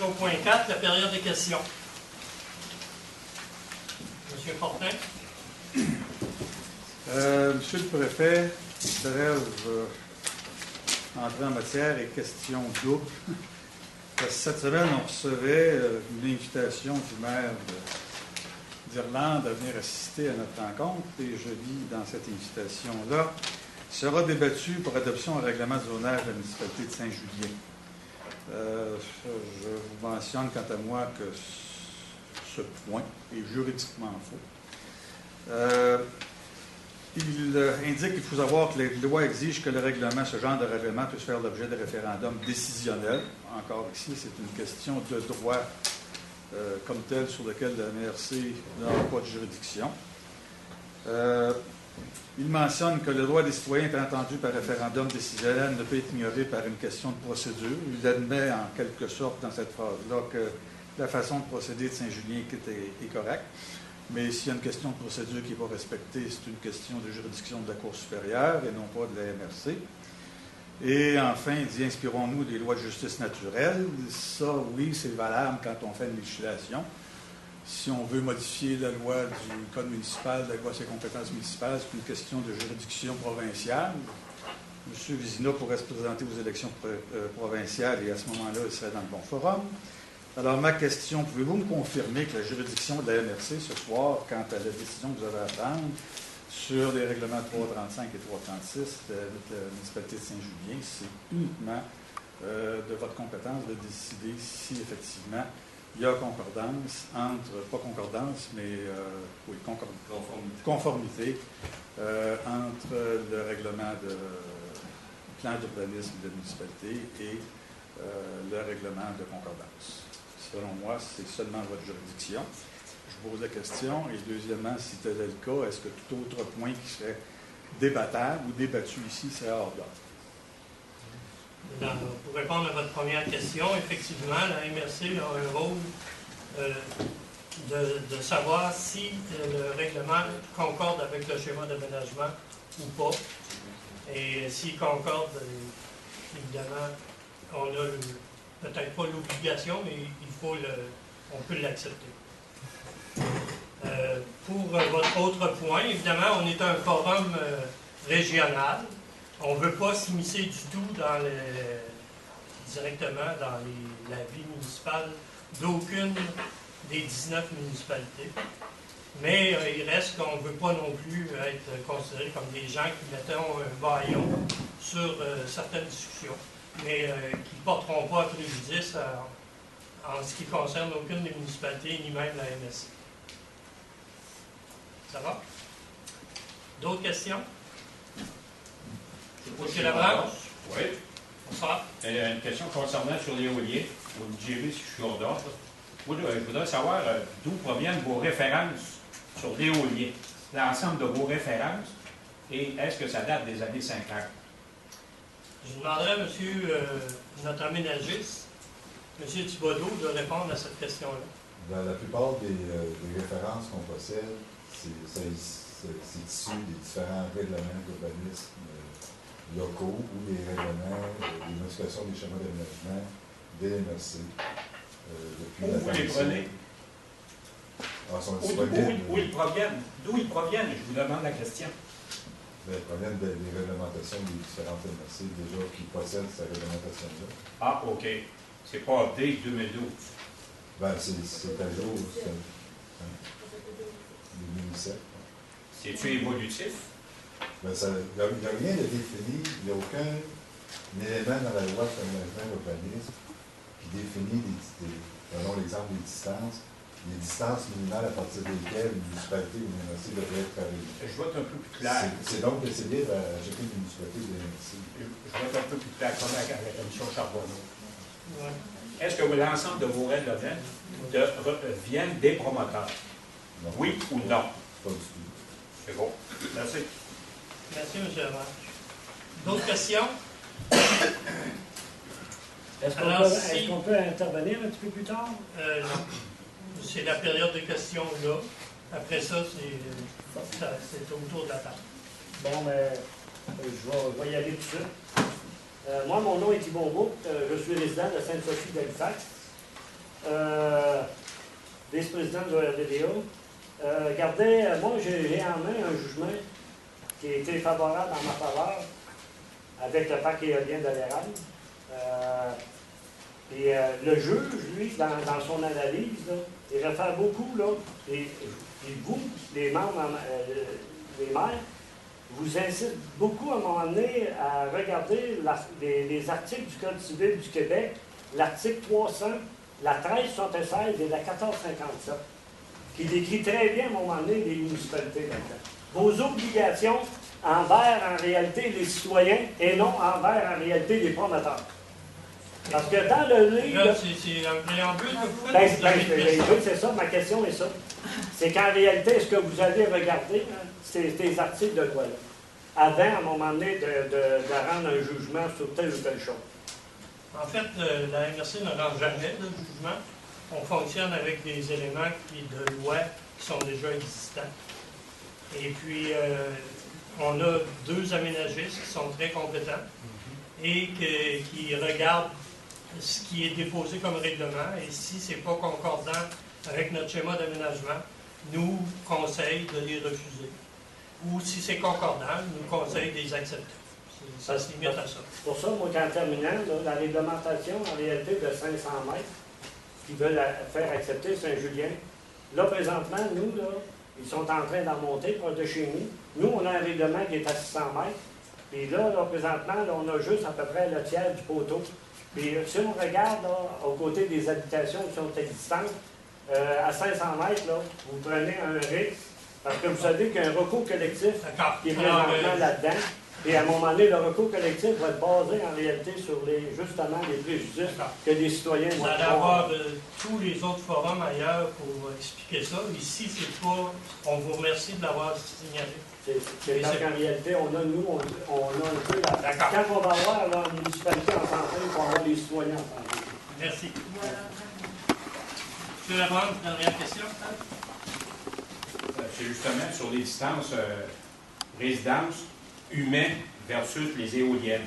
sera au point 4, la période des questions. Monsieur Fortin. Monsieur le préfet, bref, entrer en matière et question double. Parce que cette semaine, on recevait une invitation du maire d'Irlande à venir assister à notre rencontre. Et je lis dans cette invitation-là, sera débattu pour adoption un règlement de zonage de la municipalité de Saint-Julien. Je vous mentionne quant à moi que ce point est juridiquement faux. Il indique qu'il faut savoir que les lois exigent que le règlement, ce genre de règlement, puisse faire l'objet de référendums décisionnels. Encore ici, c'est une question de droit comme tel sur lequel la MRC n'a pas de juridiction. Il mentionne que le droit des citoyens est entendu par référendum décisionnel ne peut être ignoré par une question de procédure. Il admet en quelque sorte dans cette phrase-là que la façon de procéder de Saint-Julien est correcte. Mais s'il y a une question de procédure qui n'est pas respectée, c'est une question de juridiction de la Cour supérieure et non pas de la MRC. Et enfin, il dit, inspirons-nous des lois de justice naturelle. Ça, oui, c'est valable quand on fait une législation. Si on veut modifier la loi du code municipal, la loi sur les compétences municipales, c'est une question de juridiction provinciale. M. Vézina pourrait se présenter aux élections provinciales et à ce moment-là, il serait dans le bon forum. Alors, ma question, pouvez-vous me confirmer que la juridiction de la MRC ce soir, quant à la décision que vous avez à prendre sur les règlements 335 et 336 de la municipalité de Saint-Julien, c'est uniquement de votre compétence de décider si effectivement il y a concordance entre, pas concordance, mais oui, conformité entre le règlement de plan d'urbanisme de la municipalité et le règlement de concordance. Selon moi, c'est seulement votre juridiction. Je vous pose la question. Et deuxièmement, si tel est le cas, est-ce que tout autre point qui serait débattable ou débattu ici serait hors d'ordre? Pour répondre à votre première question, effectivement, la MRC a un rôle de savoir si le règlement concorde avec le schéma d'aménagement ou pas. Et s'il concorde, évidemment, on a peut-être pas l'obligation, mais on peut l'accepter. Pour votre autre point, évidemment, on est un forum régional. On ne veut pas s'immiscer du tout directement dans la vie municipale d'aucune des 19 municipalités. Mais il reste qu'on ne veut pas non plus être considéré comme des gens qui mettront un bâillon sur certaines discussions, mais qui ne porteront pas préjudice en ce qui concerne aucune des municipalités, ni même la MSC. Ça va? D'autres questions? M. Labranche? Oui. Bonsoir. Une question concernant sur l'éolien. Vous me direz si je suis hors d'ordre. Moi, je voudrais savoir d'où proviennent vos références sur l'éolien. L'ensemble de vos références. Et est-ce que ça date des années 50? Je demanderai à notre aménagiste, M. Thibodeau, de répondre à cette question-là. Dans la plupart des références qu'on possède, c'est issu des différents règlements d'urbanisme locaux ou des règlements, des modifications des schémas d'aménagement des MRC. Où vous les prenez? Où ils proviennent? D'où ils proviennent? Je vous demande la question. Ils proviennent des réglementations des différentes MRC déjà qui possèdent cette réglementation-là. Ah, OK. C'est pas update 2012. C'est à jour. C'est 2007. C'est-tu évolutif? Il n'y a rien de défini, il n'y a aucun élément dans la loi sur l'aménagement urbanisme qui définit, prenons l'exemple des distances minimales à partir desquelles une municipalité ou une MRC devrait être travaillée. Je vais être un peu plus clair. C'est donc d'essayer d'acheter une municipalité ou une MRC. Je vais être un peu plus clair, comme avec la commission Charbonneau. Ouais. Est-ce que l'ensemble de vos règlements viennent des promoteurs? Non. Oui ou non? Pas du tout. C'est bon. Merci. Merci, M. Labranche. D'autres questions? Est-ce qu'on peut intervenir un petit peu plus tard? Non. C'est la période de questions là. Après ça, c'est autour de la table. Bon, mais je vais y aller tout de suite. Moi, mon nom est Yvon Bouc. Je suis résident de Sainte-Sophie d'Halifax. vice-président de la VDO. Regardez, moi, j'ai en main un jugement qui a été favorable en ma faveur avec le parc éolien de l'Érable. Et le juge, lui, dans son analyse, là, il réfère beaucoup, là, et vous, les membres, les maires, vous incite beaucoup à un moment donné à regarder les articles du Code civil du Québec, l'article 300, la 1376 et la 1457, qui décrit très bien à un moment donné les municipalités là-dedans. Vos obligations envers en réalité les citoyens et non envers en réalité les promoteurs. Parce que dans le livre... Là, c'est un préambule que vous faites? Oui, c'est ça, ma question est ça. C'est qu'en réalité, est-ce que vous allez regarder ces articles de loi-là, avant, à un moment donné, de rendre un jugement sur telle ou telle chose? En fait, la MRC ne rend jamais de jugement. On fonctionne avec des éléments de loi qui sont déjà existants. Et puis, on a 2 aménagistes qui sont très compétents et qui regardent ce qui est déposé comme règlement, et si ce n'est pas concordant avec notre schéma d'aménagement, nous conseillent de les refuser. Ou si c'est concordant, nous conseillent de les accepter. Ça se limite à ça. Pour ça, moi, en terminant, là, la réglementation, en réalité, de 500 mètres, qui veulent faire accepter Saint-Julien, là, présentement, nous, là, ils sont en train d'en monter proche de chez nous. Nous, on a un règlement qui est à 600 mètres. Et là, présentement, là, on a juste à peu près le tiers du poteau. Puis si on regarde là, aux côtés des habitations qui sont existantes, à 500 mètres, là, vous prenez un risque, parce que vous savez qu'il y a un recours collectif qui est présentement là-dedans. Et à un moment donné, le recours collectif va être basé en réalité sur justement les préjudices que les citoyens vont avoir. Vous allez avoir tous les autres forums ailleurs pour expliquer ça. Ici, c'est pas... On vous remercie de l'avoir signalé. C'est parce qu'en réalité, on a un peu la... Quand on va avoir là, une municipalité en santé, on va avoir les citoyens en santé. Merci. M. Labrande, dernière question. C'est justement sur les distances résidences humaines versus les éoliennes.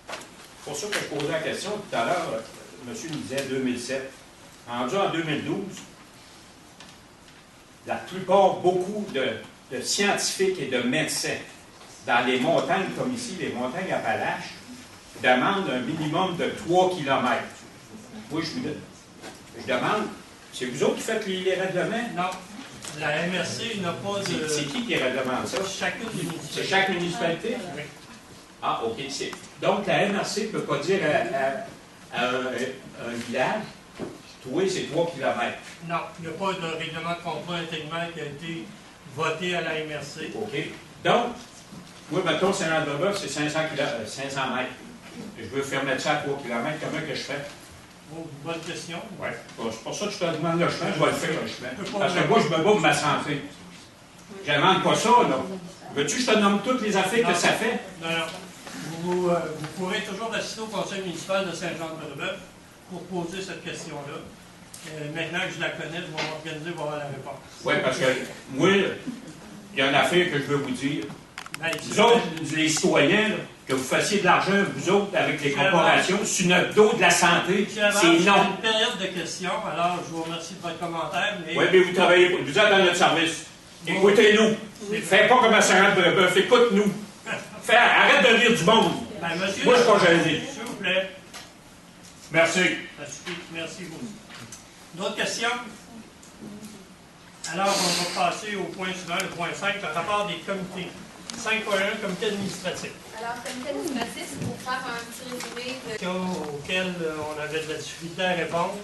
C'est pour ça que je posais la question tout à l'heure. Monsieur nous disait 2007. Rendu en 2012, la plupart, beaucoup de scientifiques et de médecins dans les montagnes comme ici, les montagnes Appalaches, demandent un minimum de 3 km. Oui, je demande, c'est vous autres qui faites les règlements? Non. La MRC n'a pas de... C'est qui réglemente ça? Chacune des municipalités. C'est chaque municipalité? Oui. Ah, OK. Donc, la MRC ne peut pas dire à un village, toi, c'est 3 km. Non, il n'y a pas de règlement de contrat intégral qui a été voté à la MRC. OK. Donc, moi, mettons, Saint-André-Boeuf, c'est 500 mètres. Je veux fermer ça à 3 km. Comment que je fais? Oh, bonne question. Oui. C'est pour ça que je te demande le chemin. Je vais le faire, le chemin. Parce que moi, je me bats pour ma santé. Je ne demande pas ça, là. Veux-tu que je te nomme toutes les affaires que ça fait? Non, non. Vous pourrez toujours assister au conseil municipal de Saint-Jean-de-Brébeuf pour poser cette question-là. Maintenant que je la connais, je vais m'organiser pour avoir la réponse. Oui, parce que moi, il y a une affaire que je veux vous dire. Ben, Vous autres, les citoyens, là, que vous fassiez de l'argent, vous autres, avec les corporations, sur notre dos de la santé, c'est non. C'est une période de questions, alors je vous remercie de votre commentaire. Oui, mais vous travaillez, vous êtes dans notre service. Écoutez-nous. Faites pas comme à Saint-Jean-de-Brébeuf, écoute-nous. Arrête de lire du monde. Ben, monsieur, moi, je suis pas gêné. S'il vous plaît. Merci. Merci beaucoup. D'autres questions? Alors, on va passer au point suivant, le point 5, le rapport des comités. 5.1, comité administratif. Alors, comité administratif, c'est pour faire un petit résumé de... Questions auxquelles on avait de la difficulté à répondre,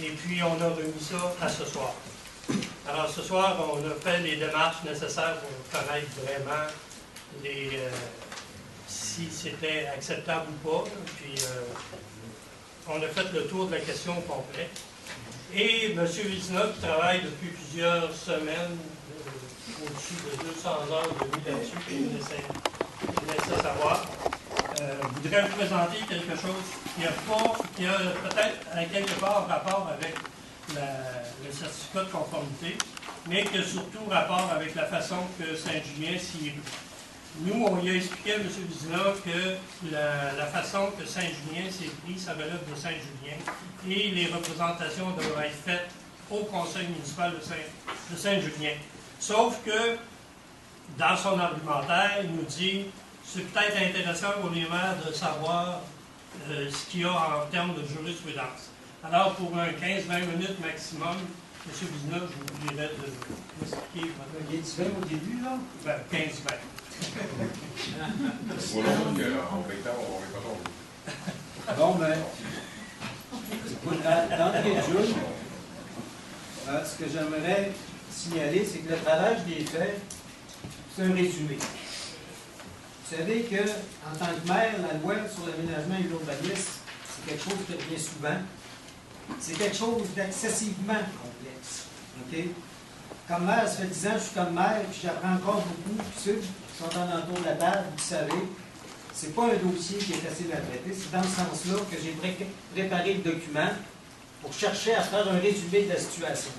et puis on a remis ça à ce soir. Alors, ce soir, on a fait les démarches nécessaires pour connaître vraiment si c'était acceptable ou pas. Puis, on a fait le tour de la question au complet. Et M. Vizina, qui travaille depuis plusieurs semaines, au-dessus de 200 heures de nuit là-dessus, qu'il laissait savoir, voudrait vous présenter quelque chose qui a peut-être à quelque part rapport avec le certificat de conformité, mais qui a surtout rapport avec la façon que Saint-Julien s'y est pris. Nous, on lui a expliqué à M. Vizina que la façon que Saint-Julien s'est pris, ça relève de Saint-Julien, et les représentations devraient être faites au conseil municipal de Saint-Julien. Sauf que, dans son argumentaire, il nous dit c'est peut-être intéressant pour les maires de savoir ce qu'il y a en termes de jurisprudence. Alors, pour un 15-20 minutes maximum, M. Vizina, je vous dirais de vous expliquer. Il est 20 au début, là? Ben, 15-20. Voilà, donc, en 20 ans, on va pas Bon, ben, écoute, d'entrée de jeu, ce que j'aimerais signaler, c'est que le travail que j'ai fait, c'est un résumé. Vous savez que, en tant que maire, la loi sur l'aménagement et l'urbanisme, c'est quelque chose qui revient souvent. C'est quelque chose d'excessivement complexe. OK? Comme maire, ça fait 10 ans que je suis comme maire, puis j'apprends encore beaucoup. Puis ceux qui sont en entour de la table, vous savez, c'est pas un dossier qui est facile à traiter. C'est dans ce sens-là que j'ai préparé le document pour chercher à faire un résumé de la situation.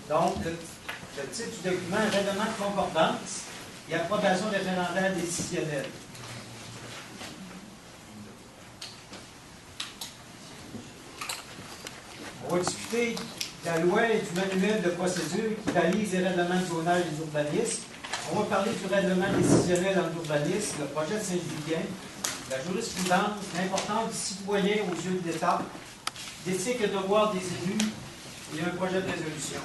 Donc, le titre du document est Règlement de concordance et approbation référendaire décisionnelle. On va discuter de la loi et du manuel de procédure qui balise les règlements de zonage et d'urbanisme. On va parler du règlement décisionnel en urbanisme, le projet de Saint-Julien, la jurisprudence, l'importance du citoyen aux yeux de l'État, l'éthique et devoir des élus et un projet de résolution.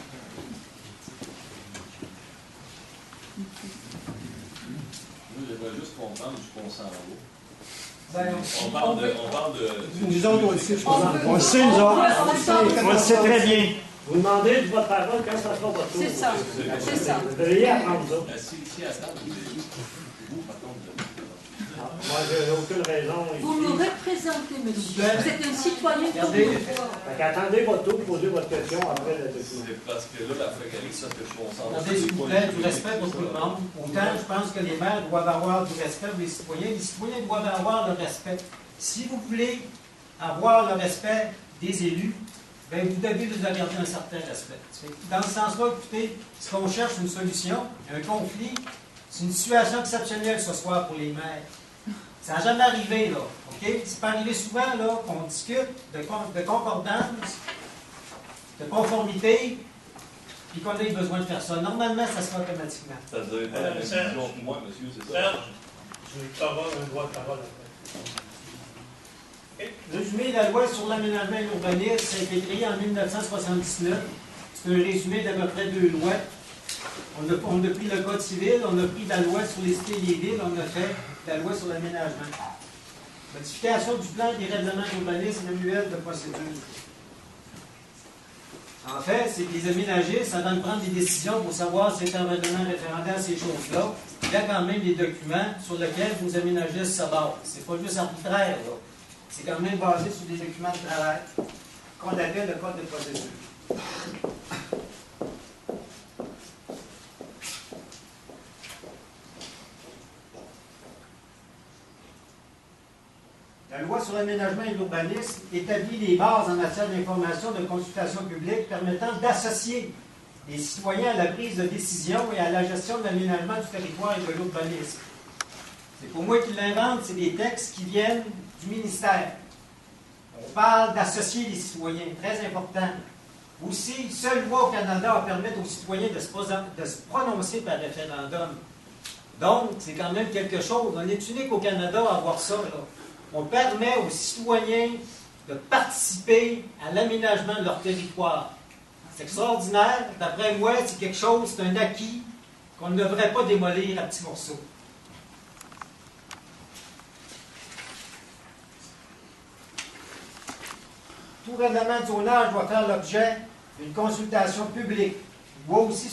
Moi, j'aimerais juste comprendre jusqu'où on s'en va. Ben, On parle de... Nous autres aussi, je pense. On le sait, nous autres. On le sait très bien. Vous demandez du votre parole quand ça sera votre tour. C'est ça. C'est ça. Vous devriez apprendre ça. Si à table, vous, par contre, Moi, j'ai aucune raison. Vous nous représentez, monsieur. Vous êtes un citoyen comme Regardez. nous. Attendez votre tour, posez votre question après le document. c'est parce que là, la fréquence, ça que je concentre. Attendez, s'il vous plaît, du respect pour tout le monde. Autant, je pense que les maires doivent avoir du respect pour les citoyens doivent avoir le respect. Si vous voulez avoir le respect des élus, bien, vous devez nous accorder un certain respect. Dans ce sens-là, écoutez, ce qu'on cherche, une solution, un conflit, c'est une situation exceptionnelle ce soir pour les maires. Ça n'a jamais arrivé, là. OK? C'est pas arrivé souvent, là, qu'on discute de concordance, de conformité, puis qu'on ait besoin de faire ça. Normalement, ça se fait automatiquement. Ça veut dire pas la même Serge. vision que moi, monsieur, c'est ça? Serge, je vais avoir un droit de parole après. Résumé, la loi sur l'aménagement et l'urbanisme, ça a été créé en 1979. C'est un résumé d'à peu près 2 lois. On a pris le Code civil, on a pris la loi sur les cités et les villes, on a fait la loi sur l'aménagement. Modification du plan des règlements d'urbanisme manuel de procédure. En fait, c'est que les aménagistes, avant de prendre des décisions pour savoir si c'est un règlement référendaire, ces choses-là, il y a quand même des documents sur lesquels vos aménagistes se basent. C'est pas juste arbitraire, là. C'est quand même basé sur des documents de travail qu'on appelle le Code de procédure. La loi sur l'aménagement et l'urbanisme établit les bases en matière d'information de consultation publique permettant d'associer les citoyens à la prise de décision et à la gestion de l'aménagement du territoire et de l'urbanisme. C'est pour moi qui l'invente, c'est des textes qui viennent du ministère. On parle d'associer les citoyens, très important. Aussi, seule loi au Canada va permettre aux citoyens de se prononcer par référendum. Donc, c'est quand même quelque chose. On est unique au Canada à avoir ça, là. On permet aux citoyens de participer à l'aménagement de leur territoire. C'est extraordinaire. D'après moi, c'est quelque chose, c'est un acquis qu'on ne devrait pas démolir à petits morceaux. Tout règlement de zonage doit faire l'objet d'une consultation publique. Il doit aussi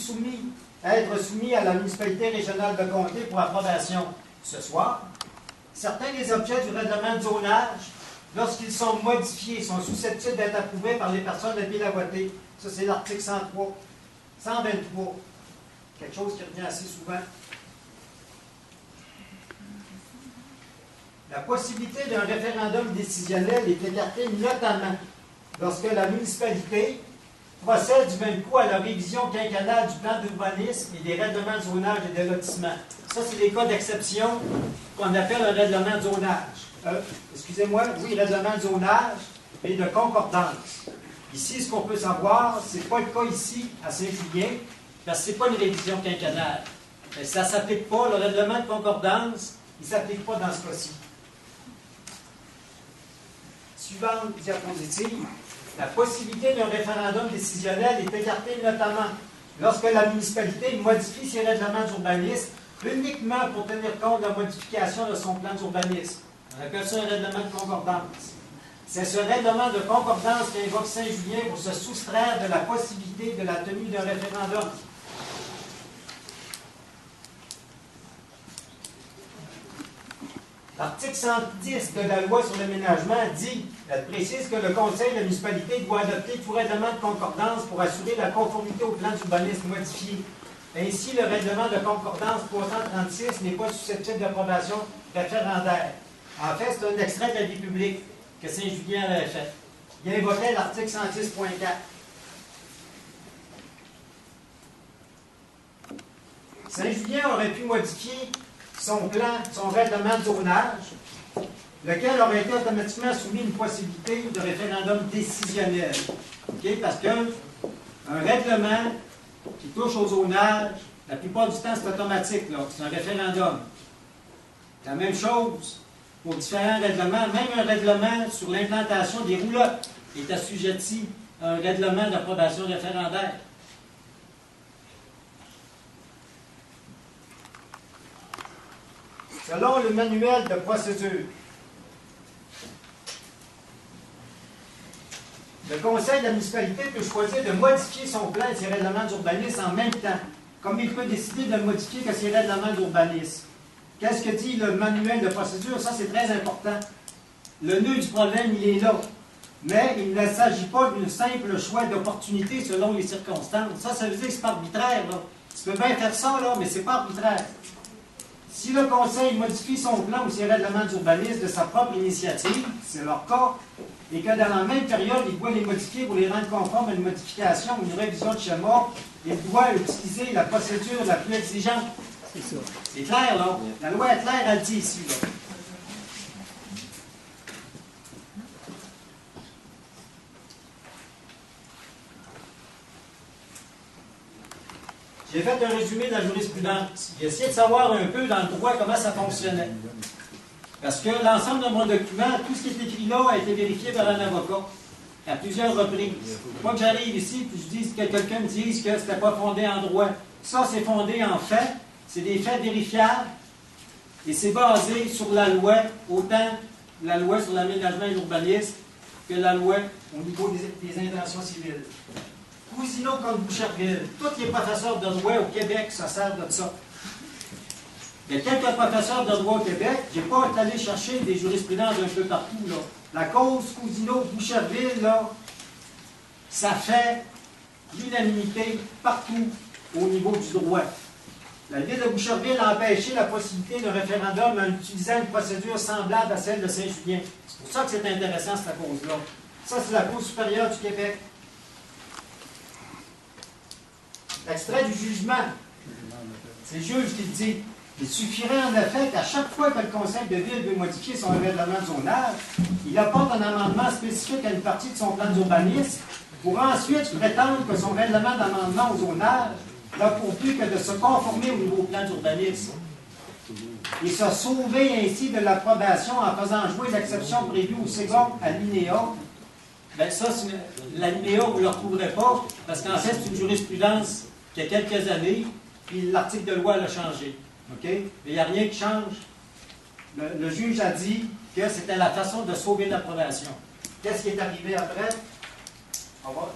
être soumis à la municipalité régionale de comté pour approbation. Ce soir, certains des objets du règlement de zonage, lorsqu'ils sont modifiés, sont susceptibles d'être approuvés par les personnes appelées à voter. Ça, c'est l'article 103. 123. Quelque chose qui revient assez souvent. La possibilité d'un référendum décisionnel est écartée notamment lorsque la municipalité procède du même coup à la révision quinquennale du plan d'urbanisme et des règlements de zonage et de lotissement. Ça, c'est les cas d'exception qu'on appelle un règlement de zonage. Excusez-moi, oui, règlement de zonage et de concordance. Ici, ce qu'on peut savoir, ce n'est pas le cas ici, à Saint-Julien, parce que ce n'est pas une révision quinquennale. Mais ça ne s'applique pas, le règlement de concordance, il ne s'applique pas dans ce cas-ci. Suivante diapositive. La possibilité d'un référendum décisionnel est écartée notamment lorsque la municipalité modifie ses règlements d'urbanisme uniquement pour tenir compte de la modification de son plan d'urbanisme. On appelle ça un règlement de concordance. C'est ce règlement de concordance qu'invoque Saint-Julien pour se soustraire de la possibilité de la tenue d'un référendum. L'article 110 de la loi sur l'aménagement dit, elle précise que le conseil de la municipalité doit adopter tout règlement de concordance pour assurer la conformité au plan d'urbanisme modifié. Ainsi, le règlement de concordance 336 n'est pas susceptible d'approbation référendaire. En fait, c'est un extrait de la vie publique que Saint-Julien avait fait. Il invoquait l'article 110.4. Saint-Julien aurait pu modifier son plan, son règlement de zonage, lequel aurait été automatiquement soumis à une possibilité de référendum décisionnel. Okay? Parce qu'un règlement qui touche au zonage, la plupart du temps, c'est automatique, c'est un référendum. La même chose pour différents règlements, même un règlement sur l'implantation des roulottes est assujetti à un règlement d'approbation référendaire. Selon le manuel de procédure, le conseil de la municipalité peut choisir de modifier son plan et ses règlements d'urbanisme en même temps, comme il peut décider de modifier que ses règlements d'urbanisme. Qu'est-ce que dit le manuel de procédure? Ça, c'est très important. Le nœud du problème, il est là. Mais il ne s'agit pas d'un simple choix d'opportunité selon les circonstances. Ça veut dire que c'est pas arbitraire, là. Tu peux bien faire ça, là, mais c'est pas arbitraire. Si le conseil modifie son plan ou ses règlements d'urbanisme de sa propre initiative, c'est leur cas, et que dans la même période, il doit les modifier pour les rendre conformes à une modification ou une révision de schéma, il doit utiliser la procédure la plus exigeante. C'est ça. C'est clair, là. La loi est claire, elle dit ici, là. J'ai fait un résumé de la jurisprudence. J'ai essayé de savoir un peu dans le droit comment ça fonctionnait. Parce que l'ensemble de mon document, tout ce qui est écrit là a été vérifié par un avocat à plusieurs reprises. Pas que j'arrive ici et je dise que quelqu'un me dise que ce n'était pas fondé en droit. Ça, c'est fondé en fait. C'est des faits vérifiables et c'est basé sur la loi, autant la loi sur l'aménagement et l'urbanisme que la loi au niveau des intentions civiles. Cousineau contre Boucherville. Tous les professeurs de droit au Québec se servent de ça. Il y a quelques professeurs de droit au Québec, je n'ai pas allé chercher des jurisprudences un peu partout, là. La cause Cousineau-Boucherville, là, ça fait l'unanimité partout au niveau du droit. La ville de Boucherville a empêché la possibilité d'un référendum en utilisant une procédure semblable à celle de Saint-Julien. C'est pour ça que c'est intéressant, cette cause-là. Ça, c'est la Cour supérieure du Québec. L'extrait du jugement, c'est le juge qui le dit. Il suffirait en effet qu'à chaque fois que le conseil de ville veut modifier son règlement de zonage, il apporte un amendement spécifique à une partie de son plan d'urbanisme pour ensuite prétendre que son règlement d'amendement au zonage n'a pour but que de se conformer au nouveau plan d'urbanisme et se sauver ainsi de l'approbation en faisant jouer l'exception prévue au second alinéa. Bien, ça, l'alinéa, vous ne le retrouverez pas parce qu'en fait, c'est une jurisprudence qui a quelques années, puis l'article de loi l'a changé. Okay? Mais il n'y a rien qui change. Le juge a dit que c'était la façon de sauver l'approbation. Qu'est-ce qui est arrivé après? On va,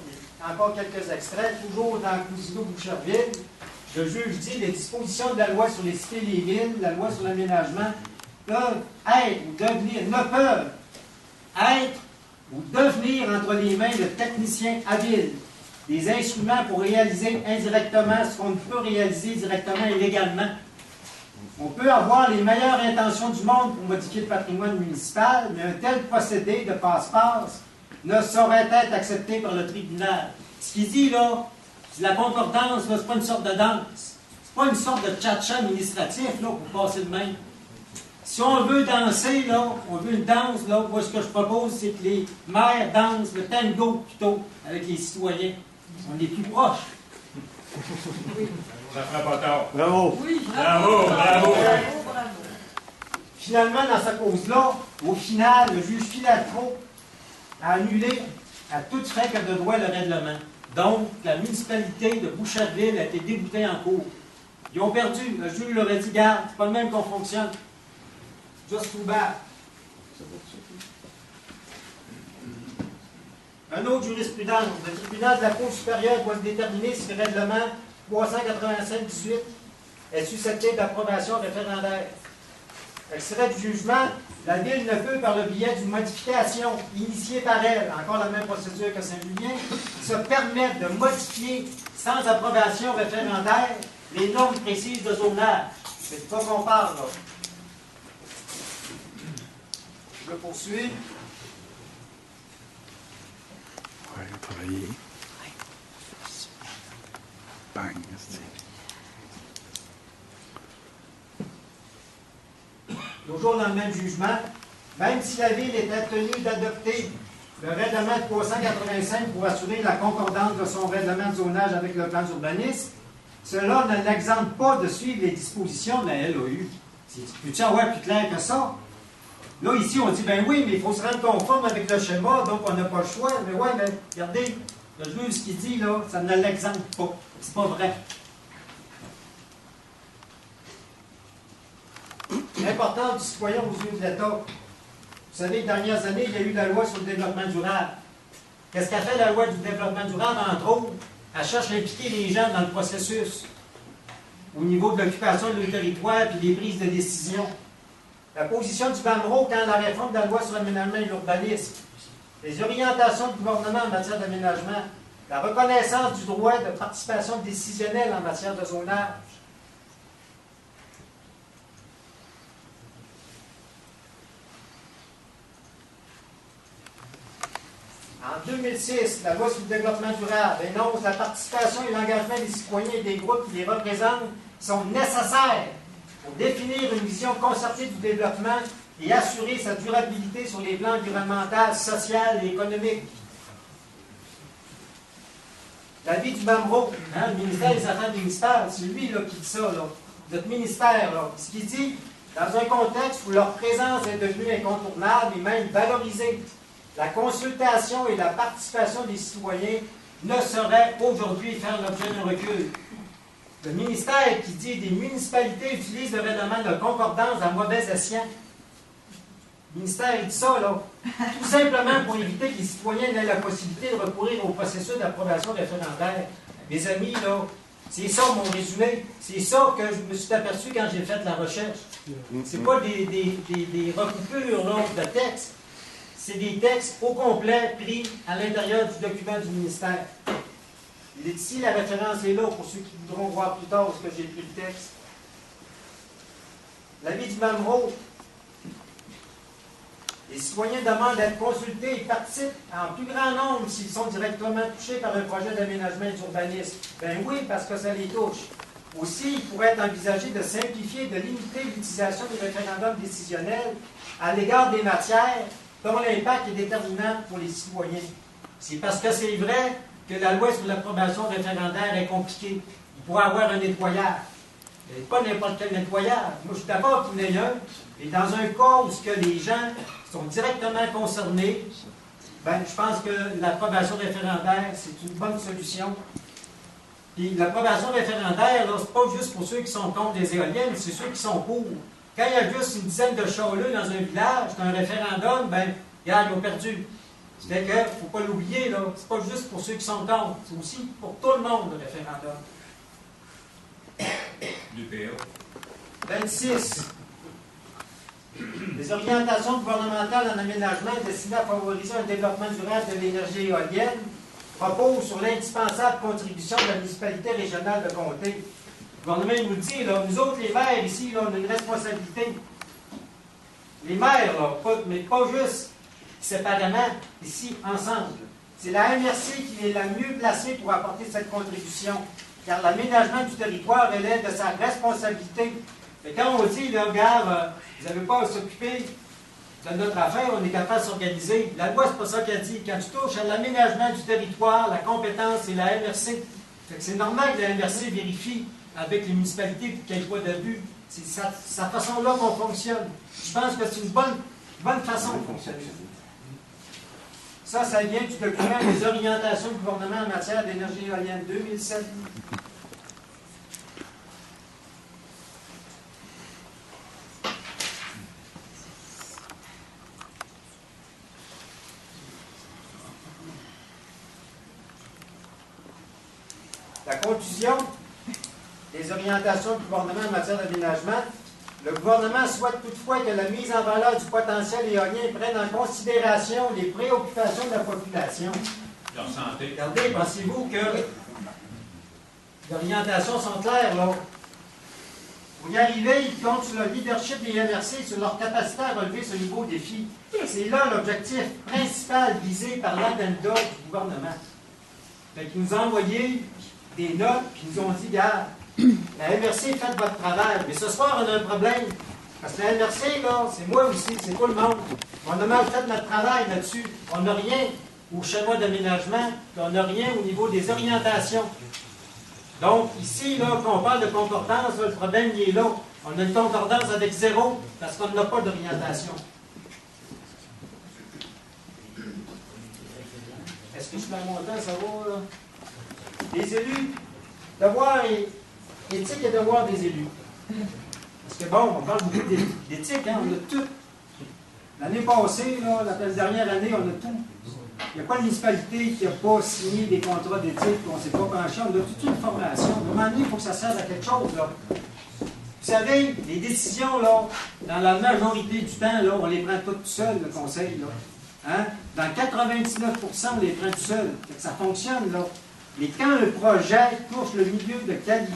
encore quelques extraits. Toujours dans Cousineau-Boucherville, le juge dit les dispositions de la loi sur les cités et les villes, la loi sur l'aménagement, peuvent être ou devenir, ne peuvent être ou devenir entre les mains de techniciens habiles des instruments pour réaliser indirectement ce qu'on ne peut réaliser directement et légalement. On peut avoir les meilleures intentions du monde pour modifier le patrimoine municipal, mais un tel procédé de passe-passe ne saurait être accepté par le tribunal. Ce qu'il dit, là, la concordance, c'est pas une sorte de danse. C'est pas une sorte de tcha-tcha administratif, là, pour passer de main. Si on veut danser, là, on veut une danse, là, moi, ce que je propose, c'est que les maires dansent le tango, plutôt, avec les citoyens. On est plus proches. Ça fera pas tard. Bravo. Oui, Bravo, bravo. Finalement, dans sa cause-là, au final, le juge Filatro a annulé à toute fin que de droit le règlement. Donc, la municipalité de Boucherville a été déboutée en cours. Ils ont perdu. Le juge leur a dit, garde, c'est pas le même qu'on fonctionne. Just too bad. Un autre jurisprudence. Le tribunal de la Cour supérieure doit déterminer si le règlement 385-18 est susceptible d'approbation référendaire. Extrait du jugement, la Ville ne peut, par le biais d'une modification initiée par elle, encore la même procédure que Saint-Julien, se permettre de modifier sans approbation référendaire les normes précises de zonage. C'est de quoi qu'on parle, là. Je poursuis. Oui, travailler. Bang, Toujours dans le même jugement, même si la Ville était tenue d'adopter le règlement 385 pour assurer la concordance de son règlement de zonage avec le plan d'urbanisme, cela ne l'exempte pas de suivre les dispositions de la LOU. Peux-tu avoir plus clair que ça? Là, ici, on dit, ben oui, mais il faut se rendre conforme avec le schéma, donc on n'a pas le choix. Mais ouais, mais regardez, le juge, ce qu'il dit, là, ça ne l'exempte pas. C'est pas vrai. L'importance du citoyen aux yeux de l'État. Vous savez, les dernières années, il y a eu la loi sur le développement durable. Qu'est-ce qu'a fait la loi du développement durable, entre autres? Elle cherche à impliquer les gens dans le processus, au niveau de l'occupation de leur territoire et des prises de décision. La position du BAMRO quand la réforme de la loi sur l'aménagement et l'urbanisme, les orientations du gouvernement en matière d'aménagement, la reconnaissance du droit de participation décisionnelle en matière de zonage. En 2006, la loi sur le développement durable énonce la participation et l'engagement des citoyens et des groupes qui les représentent sont nécessaires pour définir une vision concertée du développement et assurer sa durabilité sur les plans environnemental, social et économique. L'avis du BAMRO, le ministère des Affaires municipales, c'est lui là, qui dit ça, là, notre ministère, là, ce qu'il dit, dans un contexte où leur présence est devenue incontournable et même valorisée, la consultation et la participation des citoyens ne sauraient aujourd'hui faire l'objet d'un recul. Le ministère qui dit des municipalités utilisent le règlement de concordance à mauvais escient. Le ministère il dit ça, là, tout simplement pour éviter que les citoyens n'aient la possibilité de recourir au processus d'approbation référendaire. Mes amis, là, c'est ça mon résumé. C'est ça que je me suis aperçu quand j'ai fait la recherche. C'est pas des recoupures là, de textes. C'est des textes au complet pris à l'intérieur du document du ministère. Il est ici, la référence est là pour ceux qui voudront voir plus tard ce que j'ai pris le texte. L'avis du BAMRO. Les citoyens demandent d'être consultés et participent en plus grand nombre s'ils sont directement touchés par un projet d'aménagement et d'urbanisme. Ben oui, parce que ça les touche. Aussi, il pourrait être envisagé de simplifier, de limiter l'utilisation des référendums décisionnels à l'égard des matières dont l'impact est déterminant pour les citoyens. C'est parce que c'est vrai que la loi sur l'approbation référendaire est compliquée. Il pourrait y avoir un nettoyage. Mais pas n'importe quel nettoyage. Moi, je suis d'accord qu'il y en ait un. Et dans un cas où les gens sont directement concernés, ben, je pense que l'approbation référendaire, c'est une bonne solution. Puis l'approbation référendaire, ce n'est pas juste pour ceux qui sont contre les éoliennes, c'est ceux qui sont pour. Quand il y a juste une dizaine de châleux dans un village, c'est un référendum, ben, regarde, ils ont perdu. C'est qu'il ne faut pas l'oublier, là. C'est pas juste pour ceux qui sont contre, c'est aussi pour tout le monde, le référendum. L'UPA. 26. Les orientations gouvernementales en aménagement destinées à favoriser un développement durable de l'énergie éolienne reposent sur l'indispensable contribution de la municipalité régionale de comté. Le gouvernement nous dit, là, nous autres, les maires, ici, là, on a une responsabilité. Les maires, là, mais pas juste séparément, ici, ensemble. C'est la MRC qui est la mieux placée pour apporter cette contribution, car l'aménagement du territoire relève de sa responsabilité. Et quand on dit, là, regarde, vous n'avez pas à s'occuper de notre affaire, on est capable de s'organiser. La loi, c'est pas ça qu'elle dit. Quand tu touches à l'aménagement du territoire, la compétence, c'est la MRC. C'est normal que la MRC vérifie avec les municipalités pour qu'il n'y ait pas d'abus. C'est sa façon-là qu'on fonctionne. Je pense que c'est une bonne façon de fonctionner. Ça vient du document des orientations du gouvernement en matière d'énergie éolienne 2007. La conclusion des orientations du gouvernement en matière d'aménagement, le gouvernement souhaite toutefois que la mise en valeur du potentiel éolien prenne en considération les préoccupations de la population. Leur santé. Regardez, pensez-vous que les orientations sont claires, là? Pour y arriver, ils comptent sur le leadership des MRC, sur leur capacité à relever ce nouveau défi. C'est là l'objectif principal visé par l'addenda du gouvernement. Fait qu'ils nous ont envoyé des notes, puis ils nous ont dit, regarde, la MRC, faites votre travail. Mais ce soir, on a un problème. Parce que la MRC, là, c'est moi aussi, c'est tout le monde. On a mal fait notre travail là-dessus. On n'a rien au schéma d'aménagement, puis on n'a rien au niveau des orientations. Donc, ici, là, quand on parle de concordance, là, le problème, il est là. On a une concordance avec 0, parce qu'on n'a pas d'orientation. Est-ce que je mets mon temps, ça va, là? Les élus, devoir éthique et devoir des élus. Parce que bon, on parle beaucoup d'éthique, hein, on a tout. L'année passée, là, la dernière année, on a tout. Il n'y a pas de municipalité qui n'a pas signé des contrats d'éthique, on ne s'est pas penché, on a toute une formation. À un moment donné, il faut que ça serve à quelque chose, là. Vous savez, les décisions, là, dans la majorité du temps, là, on les prend toutes seules, le conseil, là. Hein? Dans 99%, on les prend tout seuls. Ça fonctionne, là. Mais quand un projet touche le milieu de qualité,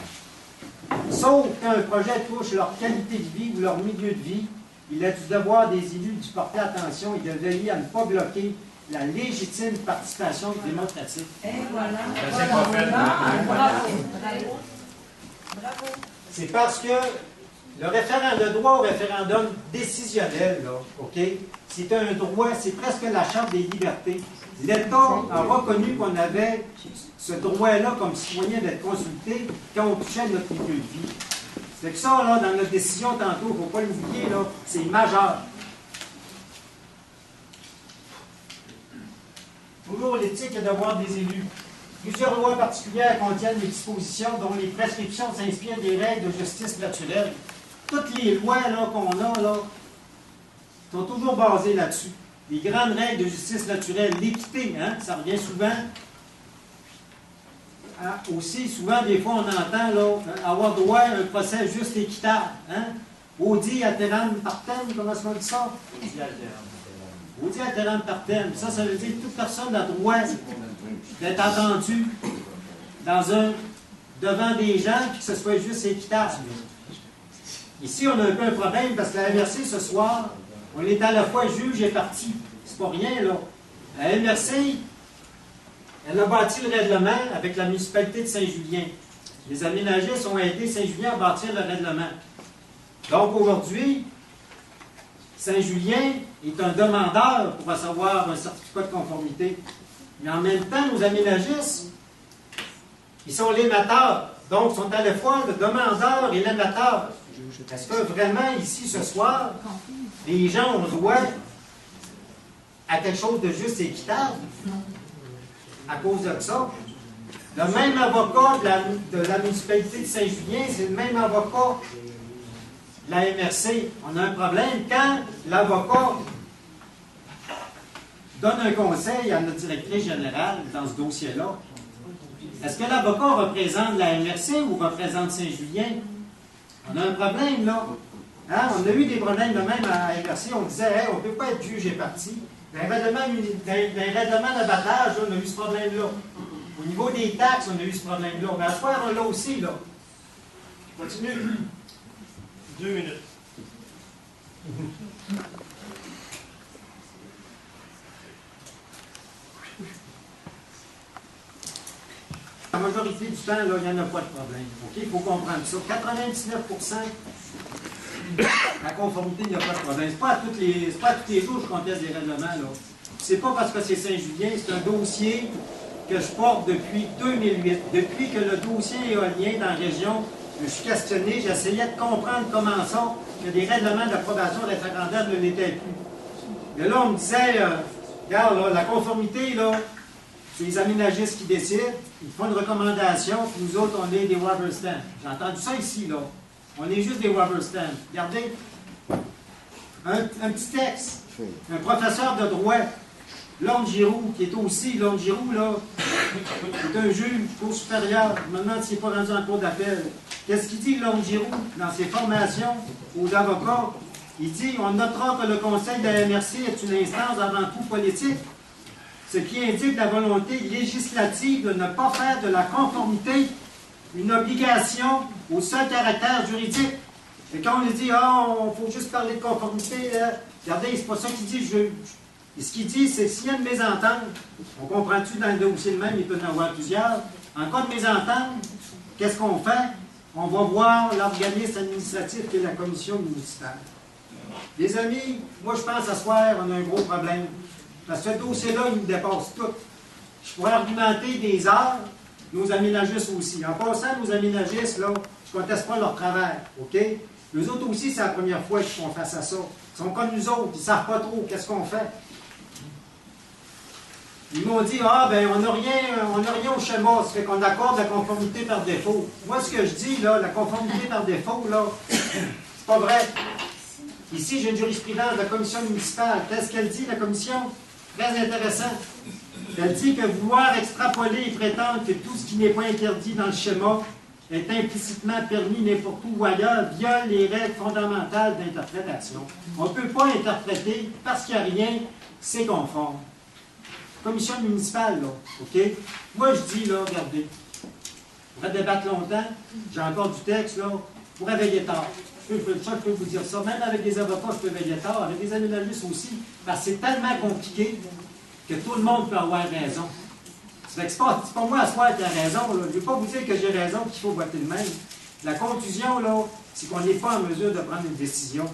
sauf quand un projet touche leur qualité de vie ou leur milieu de vie, il a du devoir des élus d'y porter attention et de veiller à ne pas bloquer la légitime participation démocratique. Et voilà. C'est pas fait. Bravo. Bravo. C'est parce que le droit au référendum décisionnel, là, OK, c'est un droit, c'est presque la Charte des libertés. L'État a reconnu qu'on avait ce droit-là comme citoyen d'être consulté quand on touchait notre milieu de vie. C'est que ça, là, dans notre décision tantôt, il ne faut pas l'oublier, là, c'est majeur. Toujours l'éthique et le devoir des élus. Plusieurs lois particulières contiennent des dispositions dont les prescriptions s'inspirent des règles de justice naturelle. Toutes les lois qu'on a là, sont toujours basées là-dessus. Les grandes règles de justice naturelle, l'équité, hein, ça revient souvent. Ah, aussi, souvent, des fois, on entend là, avoir droit à un procès juste et équitable. Hein? Audi alteram partem, comment est-ce qu'on dit ça? Audi alteram partem. Ça veut dire que toute personne a droit d'être entendue devant des gens et que ce soit juste et équitable. Ici, on a un peu un problème parce que la MRC, ce soir, on est à la fois juge et partie. C'est pas rien, là. La MRC, elle a bâti le règlement avec la municipalité de Saint-Julien. Les aménagistes ont aidé Saint-Julien à bâtir le règlement. Donc, aujourd'hui, Saint-Julien est un demandeur pour recevoir un certificat de conformité. Mais en même temps, nos aménagistes, ils sont l'émetteur. Donc, ils sont à la fois le demandeur et l'émetteur. Est-ce que vraiment, ici, ce soir, les gens ont droit à quelque chose de juste et équitable à cause de ça? Le même avocat de la municipalité de Saint-Julien, c'est le même avocat de la MRC. On a un problème quand l'avocat donne un conseil à notre directrice générale dans ce dossier-là. Est-ce que l'avocat représente la MRC ou représente Saint-Julien? On a un problème, là. Hein? On a eu des problèmes de même à la MRC. On disait, hey, on ne peut pas être juge et parti. Dans les règlements d'abattage, on a eu ce problème-là. Au niveau des taxes, on a eu ce problème-là. Mais à ce soir, on l'a aussi, là. Continue. 2 minutes. majorité du temps, là, il n'y en a pas de problème. OK? Il faut comprendre ça. 99%, la conformité, il n'y a pas de problème. C'est pas à tous les jours que je conteste des règlements, là. C'est pas parce que c'est Saint-Julien, c'est un dossier que je porte depuis 2008. Depuis que le dossier éolien dans la région, je me suis questionné, j'essayais de comprendre comment ça, que des règlements d'approbation référendaire ne l'étaient plus. Mais là, on me disait, regarde, là, la conformité, là, c'est les aménagistes qui décident, ils font une recommandation, puis nous autres, on est des rubber stamps. J'ai entendu ça ici, là. On est juste des rubber stamps. Regardez, un petit texte, un professeur de droit, Lorne Giroux, qui est aussi, Lorne Giroux, là, est un juge, cour supérieure. Je me demande s'il n'est pas rendu en cours d'appel. Qu'est-ce qu'il dit, Lorne Giroux, dans ses formations aux avocats? Il dit, on notera que le conseil de la MRC est une instance avant tout politique, ce qui indique la volonté législative de ne pas faire de la conformité une obligation au seul caractère juridique. Et quand on lui dit, il faut juste parler de conformité, regardez, c'est pas ça qu'il dit, Et ce qu'il dit, c'est que s'il y a une mésentente, on comprend-tu dans le dossier de même, il peut y en avoir plusieurs. En cas de mésentente, qu'est-ce qu'on fait? On va voir l'organisme administratif qui est la commission municipale. Les amis, moi je pense à ce soir, on a un gros problème. Parce que ce dossier-là, il nous dépasse tout. Je pourrais argumenter des heures, nos aménagistes aussi. En passant, nos aménagistes, là, je ne conteste pas leur travail, OK? Eux autres aussi, c'est la première fois qu'ils font face à ça. Ils sont comme nous autres, ils ne savent pas trop qu'est-ce qu'on fait. Ils m'ont dit, on n'a rien au schéma, ça fait qu'on accorde la conformité par défaut. Moi, ce que je dis, là, la conformité par défaut, là, c'est pas vrai. Ici, j'ai une jurisprudence de la commission municipale. Qu'est-ce qu'elle dit, la commission? Très intéressant. Elle dit que vouloir extrapoler et prétendre que tout ce qui n'est pas interdit dans le schéma est implicitement permis n'importe où ou ailleurs viole les règles fondamentales d'interprétation. On ne peut pas interpréter parce qu'il n'y a rien, c'est conforme. Commission municipale, là, OK? Moi, je dis, là, regardez, on va débattre longtemps, j'ai encore du texte, là, pour réveiller tard. Je peux vous dire ça. Même avec des avocats, je peux veiller tard, avec des aménagistes aussi, parce que c'est tellement compliqué que tout le monde peut avoir raison. C'est pas moi à soir qui a raison, là. Je ne vais pas vous dire que j'ai raison qu'il faut voter le même. La conclusion, là, c'est qu'on n'est pas en mesure de prendre une décision.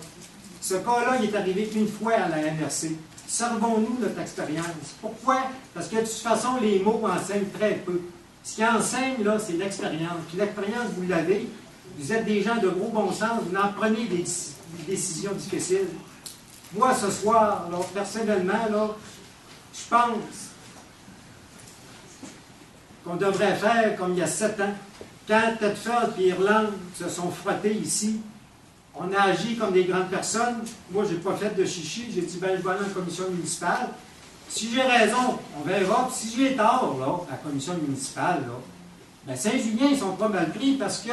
Ce cas-là, il est arrivé une fois à la MRC. Servons-nous notre expérience. Pourquoi? Parce que de toute façon, les mots enseignent très peu. Ce qui enseigne, là, c'est l'expérience. Puis l'expérience, vous l'avez. Vous êtes des gens de gros bon sens. Vous en prenez des décisions difficiles. Moi, ce soir, là, personnellement, là, je pense qu'on devrait faire comme il y a 7 ans. Quand Thetford et Irlande se sont frottés ici, on a agi comme des grandes personnes. Moi, je n'ai pas fait de chichi. J'ai dit, je vais aller en commission municipale. Si j'ai raison, on verra. Puis si j'ai tort, là, à la commission municipale, là, ben Saint-Julien, ils sont pas mal pris parce que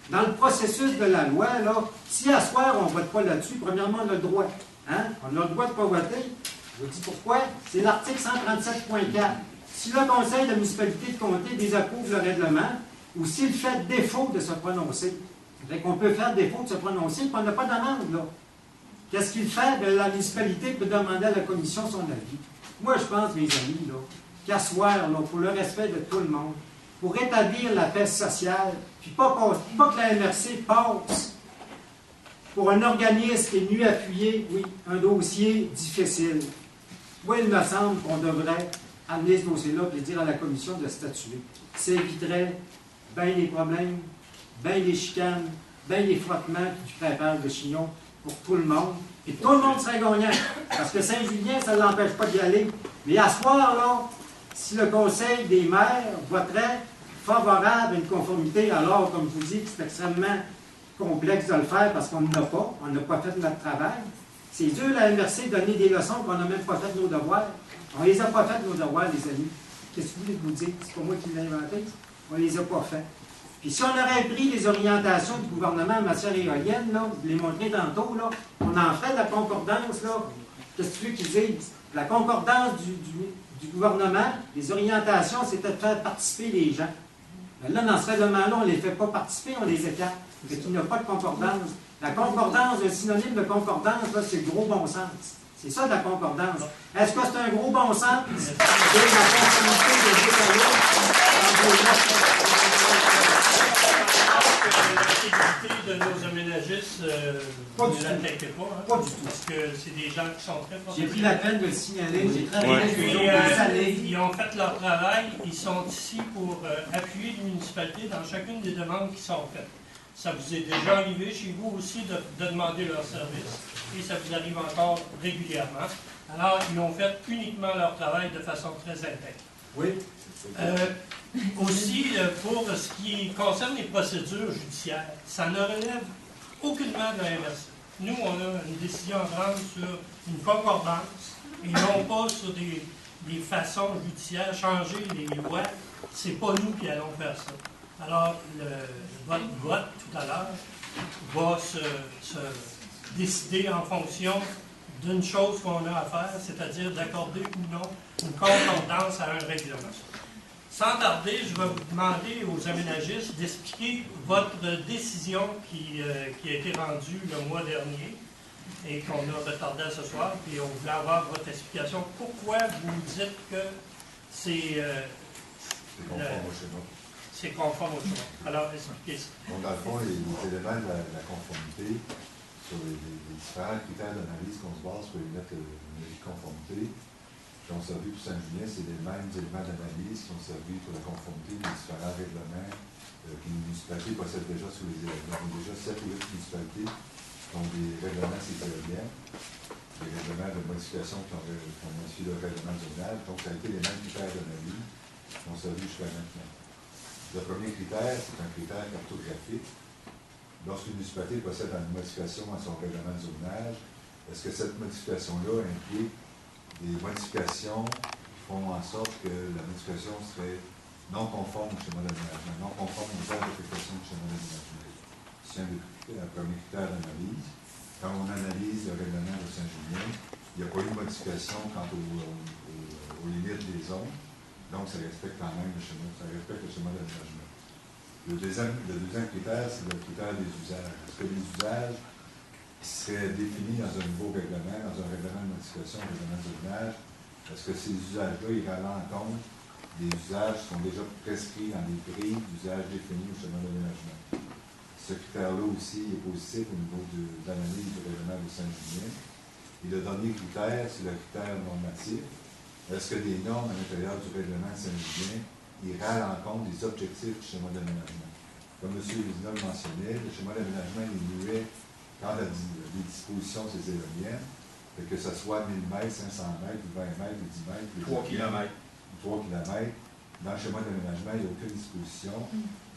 dans le processus de la loi, là, si à soir, on ne vote pas là-dessus, premièrement, on a le droit. Hein? On a le droit de ne pas voter. Je vous dis pourquoi. C'est l'article 137.4. Si le conseil de municipalité de comté désapprouve le règlement ou s'il fait défaut de se prononcer, fait qu'on peut faire défaut de se prononcer, puis on n'a pas d'amende, là. Qu'est-ce qu'il fait? Bien, la municipalité peut demander à la commission son avis. Moi, je pense, mes amis, là, qu'à soir, là, pour le respect de tout le monde, pour rétablir la paix sociale, puis pas que la MRC passe pour un organisme qui est venu appuyer, oui, un dossier difficile. Moi, il me semble qu'on devrait amener ce dossier-là et dire à la commission de statuer. Ça éviterait bien les problèmes, bien les chicanes, bien les frottements qui préparent de chignon pour tout le monde. Et tout le monde serait gagnant. Parce que Saint-Julien, ça ne l'empêche pas d'y aller. Mais à ce soir, là, si le conseil des maires voterait favorable à une conformité, alors, comme je vous dis, c'est extrêmement complexe de le faire parce qu'on n'a pas. On n'a pas fait notre travail. C'est dur, la MRC, de donner des leçons qu'on n'a même pas fait nos devoirs. On ne les a pas fait, nos devoirs, les amis. Qu'est-ce que vous voulez que je vous dise? C'est pas moi qui l'ai inventé. On ne les a pas fait. Puis si on aurait pris les orientations du gouvernement en matière éolienne, là, je l'ai montré tantôt, là, on en ferait de la concordance, là. Qu'est-ce que tu veux qu'ils disent? La concordance du gouvernement, les orientations, c'était de faire participer les gens. Mais là, dans ce règlement-là, on ne les fait pas participer, on les écarte. Fait qu'il n'y a pas de concordance. La concordance, le synonyme de concordance, c'est le gros bon sens. C'est ça de la concordance. Est-ce que c'est un gros bon sens? C'est la conformité de l'intégrité de nos aménagistes, Pas ne du tout. l'attaquez pas, hein, Pas du tout. parce que c'est des gens qui sont très J'ai pris professionnels. la peine de le signaler. J'ai travaillé avec Puis, eux des années. ils ont fait leur travail, ils sont ici pour appuyer les municipalités dans chacune des demandes qui sont faites. Ça vous est déjà arrivé chez vous aussi de demander leur service, et ça vous arrive encore régulièrement. Alors, ils ont fait uniquement leur travail de façon très intègre. Oui. Aussi, pour ce qui concerne les procédures judiciaires, ça ne relève aucunement de la MRC. Nous, on a une décision à prendre sur une concordance et non pas sur des façons judiciaires, changer les lois. C'est pas nous qui allons faire ça. Alors, votre vote tout à l'heure va se décider en fonction d'une chose qu'on a à faire, c'est-à-dire d'accorder ou non une concordance à un règlement. Sans tarder, je vais vous demander aux aménagistes d'expliquer votre décision qui a été rendue le mois dernier et qu'on a retardé à ce soir, puis on voulait avoir votre explication. Pourquoi vous dites que c'est conforme au schéma. c'est conforme au schéma? Alors, expliquez ça. Donc, dans le fond, les éléments de la conformité, sur les différents critères d'analyse qu'on se base pour émettre une avis de conformité, qui ont servi pour Saint-Julien, c'est les mêmes éléments d'analyse qui ont servi pour la conformité des différents règlements qu'une municipalité possède déjà sous les éléments. Il y a déjà 7 ou 8 municipalités qui ont des règlements citoyens, des règlements de modification qui ont modifié le règlement de zonage. Donc, ça a été les mêmes critères d'analyse qui ont servi jusqu'à maintenant. Le premier critère, c'est un critère cartographique. Lorsqu'une municipalité possède une modification à son règlement de zonage, est-ce que cette modification-là implique des modifications qui font en sorte que la modification serait non conforme au schéma d'aménagement, non conforme aux aires d'affectation du schéma d'aménagement? C'est un premier critère d'analyse. Quand on analyse le règlement de Saint-Julien, il n'y a pas eu de modification quant aux limites des zones, donc ça respecte quand même le schéma, d'aménagement. Le deuxième critère, c'est le critère des usages. Est-ce que les usages qui seraient définis dans un nouveau règlement, dans un règlement de modification, un règlement de zonage, est-ce que ces usages-là iront à l'encontre des usages qui sont déjà prescrits dans les grilles d'usage définis au schéma d'aménagement? Ce critère-là aussi est positif au niveau de l'analyse du règlement de Saint-Julien. Et le dernier critère, c'est le critère normatif. Est-ce que les normes à l'intérieur du règlement de Saint-Julien iraient à l'encontre des objectifs du schéma d'aménagement? Comme M. Lézinol mentionnait, le schéma d'aménagement est muet quant à les dispositions de ces éoliennes, que ce soit 1000 mètres, 500 mètres, 20 mètres, 10 mètres, 3 km. 3 km. Dans le schéma d'aménagement, il n'y a aucune disposition.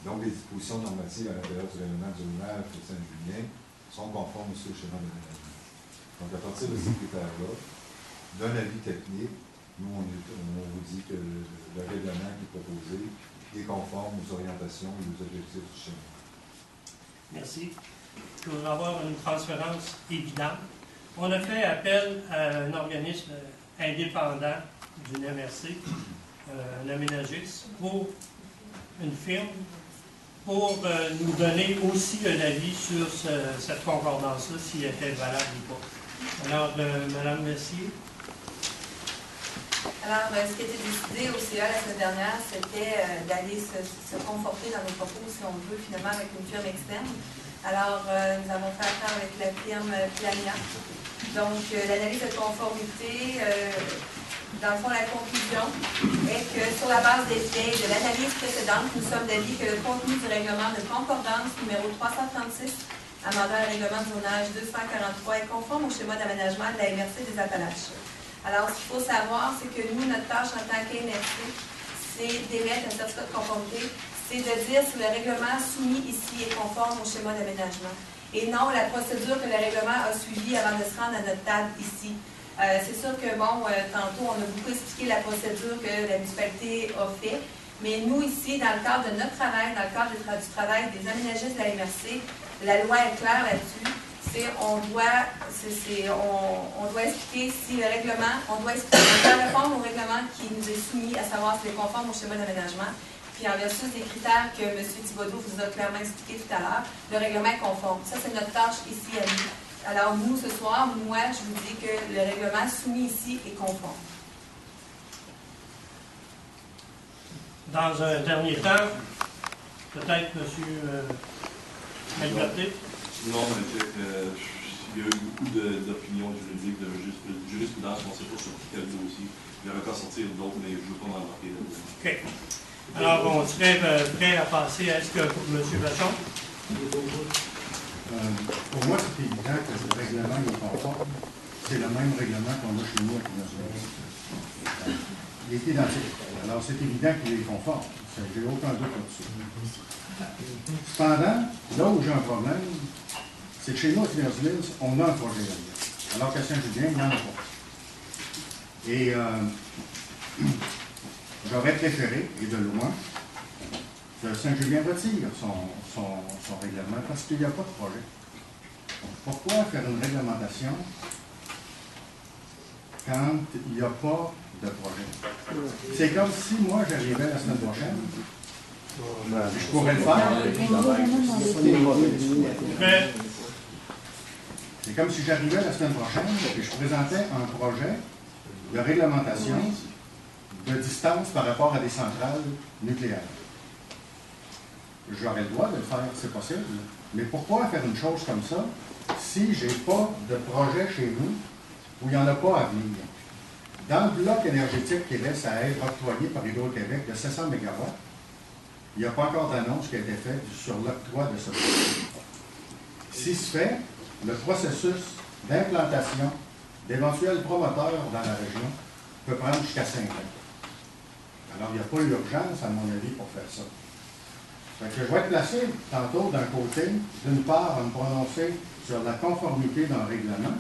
Donc, les dispositions normatives à l'intérieur du règlement de zonage de Saint-Julien sont conformes aussi au schéma d'aménagement. Donc, à partir de ces critères-là, d'un avis technique, nous, on vous dit que le règlement qui est proposé est conforme aux orientations et aux objectifs du schéma. Merci. Pour avoir une transparence évidente, on a fait appel à un organisme indépendant d'une MRC, un aménagiste, pour une firme, pour nous donner aussi un avis sur cette concordance-là, si elle était valable ou pas. Alors, Mme Messier. Alors, ce qui a été décidé au CA la semaine dernière, c'était d'aller se conforter dans nos propos, si on veut, finalement, avec une firme externe. Alors, nous avons fait affaire avec la firme Plania. Donc, l'analyse de conformité, dans le fond, la conclusion est que sur la base des faits de l'analyse précédente, nous sommes d'avis que le contenu du règlement de concordance numéro 336, amendant le règlement de zonage 243, est conforme au schéma d'aménagement de la MRC des Appalaches. Alors, ce qu'il faut savoir, c'est que nous, notre tâche en tant qu'MRC, c'est d'émettre un certificat de conformité, c'est de dire si le règlement soumis ici est conforme au schéma d'aménagement. Et non la procédure que le règlement a suivie avant de se rendre à notre table ici. C'est sûr que, tantôt, on a beaucoup expliqué la procédure que la municipalité a fait, mais nous, ici, dans le cadre de notre travail, dans le cadre du travail des aménagistes de la MRC, la loi est claire là-dessus. On doit expliquer si le règlement, on doit répondre au règlement qui nous est soumis, à savoir s'il est conforme au schéma d'aménagement. Puis en vertu des critères que M. Thibodeau vous a clairement expliqué tout à l'heure, le règlement est conforme. Ça, c'est notre tâche ici à nous. Alors nous, ce soir, moi, je vous dis que le règlement soumis ici est conforme. Dans un dernier temps, peut-être M. La liberté? Non, mais il y a eu beaucoup d'opinions juridiques, de jurisprudence, on ne sait pas sur quel dossier. Il y aurait qu'à sortir d'autres, mais je ne veux pas m'embarquer là-dedans. OK. Alors, on serait prêt à passer à ce que M. Vachon? Pour moi, c'est évident que ce règlement est conforme. C'est le même règlement qu'on a chez nous à Pinot-Gigant. Il est identique. Alors, c'est évident qu'il est conforme. J'ai aucun doute là-dessus. Cependant, là où j'ai un problème, c'est que chez nous à Pinot-Gigant, on a un projet éolien. Alors qu'à Saint-Julien, il n'y en a pas. Et j'aurais préféré, et de loin, que Saint-Julien retire son règlement parce qu'il n'y a pas de projet. Pourquoi faire une réglementation quand il n'y a pas de projet? C'est comme si moi j'arrivais la semaine prochaine, je pourrais le faire. C'est comme si j'arrivais la semaine prochaine et je présentais un projet de réglementation de distance par rapport à des centrales nucléaires. J'aurais le droit de le faire, c'est possible. Mais pourquoi faire une chose comme ça si je n'ai pas de projet chez nous où il n'y en a pas à venir? Dans le bloc énergétique qui reste à être octroyé par Hydro-Québec de 700 MW, il n'y a pas encore d'annonce qui a été faite sur l'octroi de ce projet. Si se fait, le processus d'implantation d'éventuels promoteurs dans la région peut prendre jusqu'à 5 ans. Alors, il n'y a pas l'urgence, à mon avis, pour faire ça. Fait que je vais être placé tantôt d'un côté, d'une part, à me prononcer sur la conformité d'un règlement,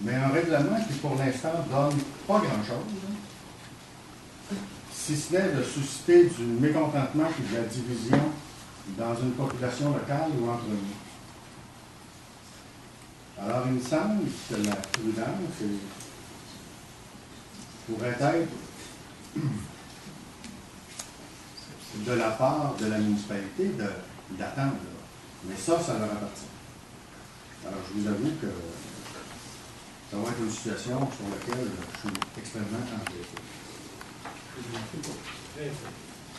mais un règlement qui, pour l'instant, donne pas grand-chose, si ce n'est de susciter du mécontentement et de la division dans une population locale ou entre nous. Alors, il me semble que la prudence pourrait être de la part de la municipalité d'attendre. Mais ça leur appartient. Alors, je vous avoue que ça va être une situation sur laquelle je suis extrêmement inquiété.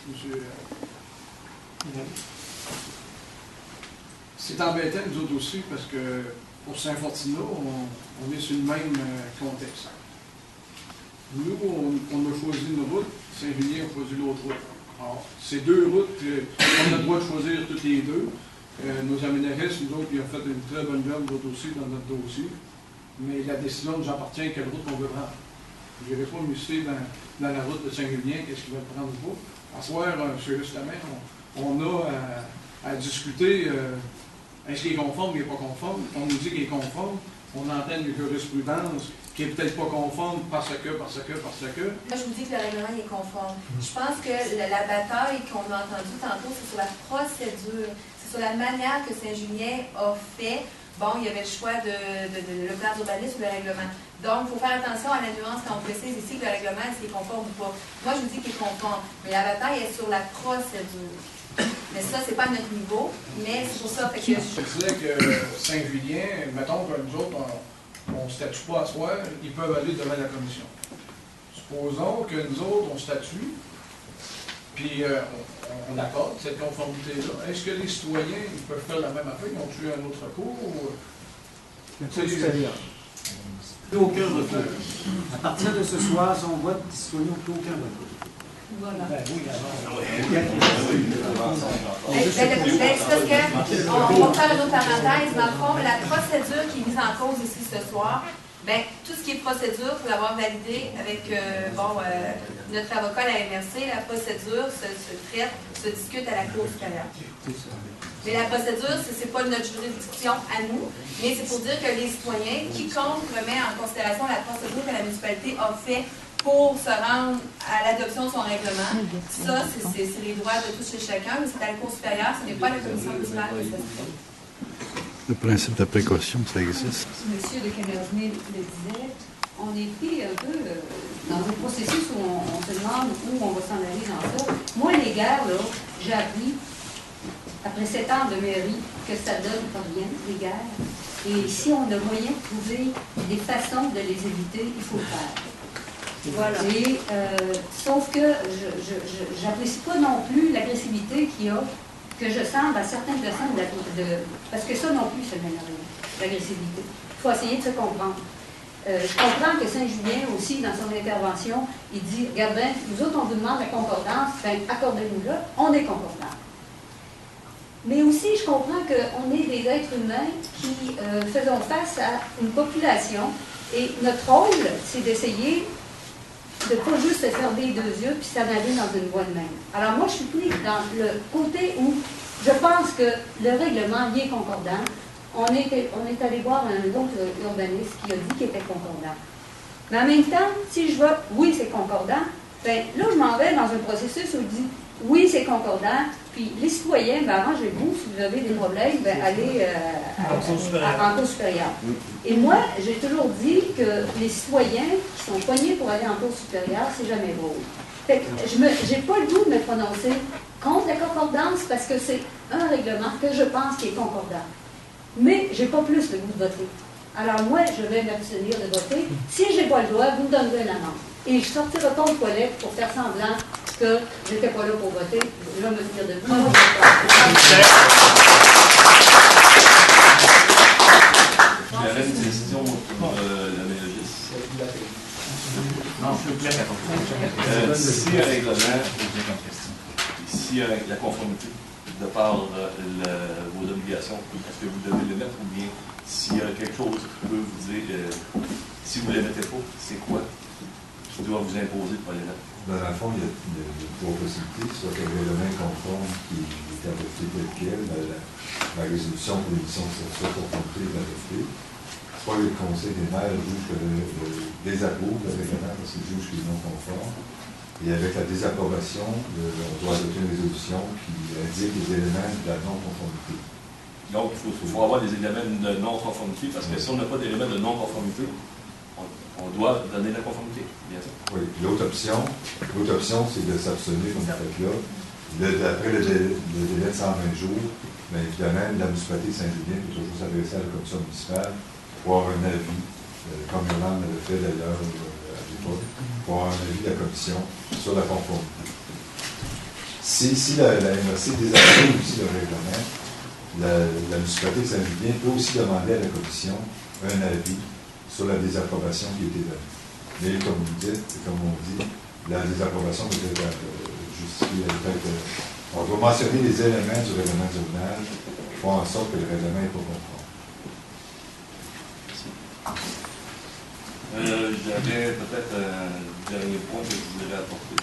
Monsieur, c'est embêtant, nous autres aussi, parce que pour Saint-Fortino, on est sur le même contexte. Nous, on a choisi une route, Saint-Julien a choisi l'autre route. Alors, ces deux routes, on a le droit de choisir toutes les deux. Nos aménagistes, nous autres, ils ont fait une très bonne job, nous autres aussi, dans notre dossier. Mais la décision nous appartient à quelle route on veut prendre. Je n'irai pas m'user dans la route de Saint-Julien, qu'est-ce qu'ils veulent prendre ou pas. À soir, justement, on a à discuter est-ce qu'il est conforme ou il n'est pas conforme. On nous dit qu'il est conforme. On entend une jurisprudence qui n'est peut-être pas conforme parce que. Moi, je vous dis que le règlement est conforme. Je pense que la bataille qu'on a entendue tantôt, c'est sur la procédure. C'est sur la manière que Saint-Julien a fait. Bon, il y avait le choix de le plan d'urbanisme ou le règlement. Donc, il faut faire attention à la nuance quand on précise ici que le règlement, est-ce qu'il est conforme ou pas. Moi, je vous dis qu'il est conforme. Mais la bataille est sur la procédure. Mais ça, c'est pas à notre niveau. Mais c'est pour ça que... Je disais que Saint-Julien, mettons que nous autres, on ne statue pas à soi, ils peuvent aller devant la commission. Supposons que nous autres, on statue, puis on accorde cette conformité-là. Est-ce que les citoyens ils peuvent faire la même affaire? Ils ont tué un autre cours? Aucun recours. À partir de ce soir, son vote, les citoyens n'ont plus aucun recours. Voilà. Ben oui, on va faire une autre parenthèse. Dans le fond, la procédure qui est mise en cause ici ce soir, bien, tout ce qui est procédure, pour l'avoir validé avec notre avocat à la MRC, la procédure se discute à la Cour supérieure. Mais la procédure, ce n'est pas notre juridiction à nous, mais c'est pour dire que les citoyens, quiconque remet en considération la procédure que la municipalité a fait pour se rendre à l'adoption de son règlement, ça, c'est les droits de tous et chacun, mais c'est à la Cour supérieure, ce n'est pas la commission municipale que ça se fait. Le principe de précaution, ça existe. Monsieur de Camerounais le disait, on est pris un peu dans un processus où on se demande où on va s'en aller dans ça. Moi, les guerres, là, j'ai appris, après 7 ans de mairie, que ça donne pas rien, les guerres. Et si on a moyen de trouver des façons de les éviter, il faut le faire. Voilà. Et, sauf que je n'apprécie pas non plus l'agressivité qu'il y a, que je semble à certaines personnes, parce que ça non plus, c'est le m'énerve, l'agressivité. Il faut essayer de se comprendre. Je comprends que Saint-Julien aussi, dans son intervention, il dit, regardez, nous autres, on vous demande la concordance, ben, accordez-nous-la, on est concordants. Mais aussi, je comprends qu'on est des êtres humains qui faisons face à une population, et notre rôle, c'est d'essayer de ne pas juste se fermer les 2 yeux puis s'en aller dans une voie de même. Alors moi, je suis pris dans le côté où je pense que le règlement y est concordant. On est allé voir un autre urbaniste qui a dit qu'il était concordant. Mais en même temps, si je vois « oui, c'est concordant », bien là, je m'en vais dans un processus où je dis « oui, c'est concordant », puis les citoyens, ben, arrangez-vous, si vous avez des problèmes, ben, allez en cours supérieure. Et moi, j'ai toujours dit que les citoyens qui sont poignés pour aller en cours supérieure, c'est jamais drôle. Fait que je n'ai pas le goût de me prononcer contre la concordance parce que c'est un règlement que je pense qui est concordant. Mais je n'ai pas plus le goût de voter. Alors moi, je vais m'abstenir de voter. Si je n'ai pas le droit, vous me donnerez une amende. Et je ne sortirai pas aux toilettes pour faire semblant que je n'étais pas là pour voter. Je vais me tenir debout. J'avais une question pour la mélogiste. Non, je veux clair si un règlement, si la conformité de par vos obligations, est-ce que vous devez le mettre ou bien s'il y a quelque chose qui peut vous dire, si vous ne le mettez pas, c'est quoi qui doit vous imposer de ne pas les mettre? Dans le fond, il y a 3 possibilités, soit que le règlement conforme qui est adopté tel quel, la résolution de l'émission de cette conformité est adoptée. Soit le Conseil des maires juge que désapprouve le règlement parce qu'il juge qu'il est non conforme. Et avec la désapprobation, on doit adopter une résolution qui indique les éléments de la non-conformité. Donc, il faut avoir des éléments de non-conformité, parce que si on n'a pas d'éléments de non-conformité, on doit donner la conformité, bien sûr. Oui, l'autre option, c'est de s'abstenir, comme vous faites là. Après le délai de 120 jours, bien évidemment, la municipalité de Saint-Julien peut toujours s'adresser à la commission municipale pour avoir un avis, comme Irlande l'avait fait d'ailleurs à l'époque, pour avoir un avis de la commission sur la conformité. Si la MRC désapprouve aussi le règlement, la municipalité de Saint-Julien peut aussi demander à la commission un avis sur la désapprobation qui a été donnée. Mais comme vous dites, et comme on dit, la désapprobation peut être justifiée. On doit mentionner les éléments du règlement de zonage qui font en sorte que le règlement n'est pas conforme. J'avais peut-être un dernier point que je voudrais apporter.